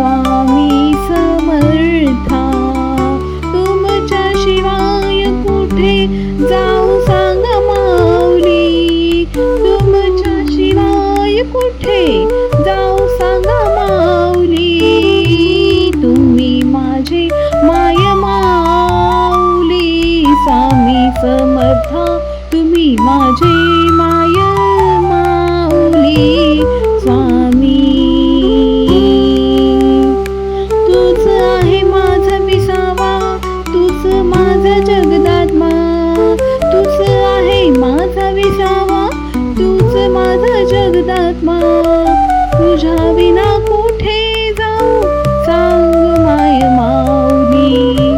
स्वामी समर्था, तुमच्या शिवाय कुठे जाऊ सांगा माऊली, तुमच्या शिवाय कुठे जाऊ सांगा माऊली, तुम्ही माझे माय माऊली, स्वामी समर्था तुम्ही माझे माय माऊली, स्वामी. तूच आहे माझा विसावा, तूच माझा जगदात्मा, तूच आहे माझा विसावा, तूच माझा जगदात्मा, तुझ्या विना कुठे जाऊ सांग माय माऊली,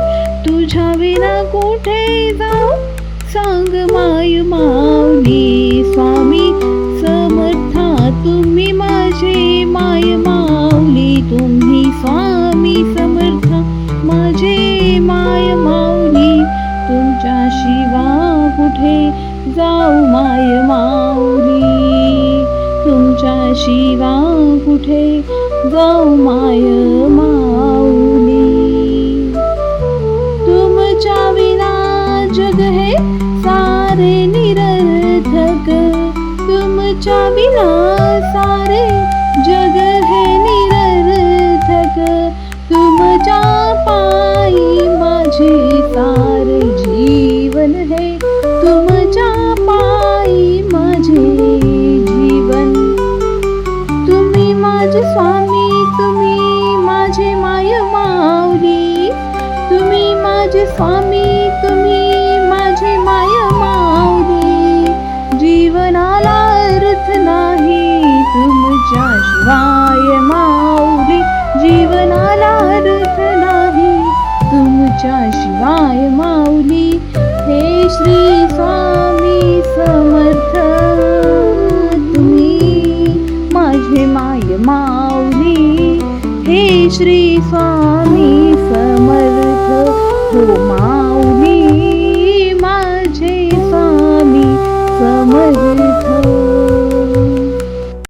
तुझ्या विना कुठे जाऊ सांग माय माऊली, स्वामी समर्था तुम्ही माझे माय माऊली, तुम्ही स्वामी समर्था माझे माय माऊली, तुमच्या शिवा कुठे जाऊ माय माऊली, तुमच्या शिवा कुठे जाऊ माय माऊली, तुमच्या विना जग हे सारे निरर्थक, तुमच्या विना सारे जग हे निरर्थक, तुमच्या पायी माझे सारे जीवन है, तुमच्या पायी माझे जीवन, तुम्ही माझे स्वामी, तुम्ही माझे माय माऊली, तुम्ही माझे स्वामी, तुम्ही माझे माय माऊली, जीवनाला अर्थ नाही तुमच्या शिवाय माऊली, जीवनाला अर्थ नाही तुमच्या शिवाय माऊली, हे श्री स्वामी समर्थ तुम्ही माझे माय माऊली, हे श्री स्वामी समर्थ हो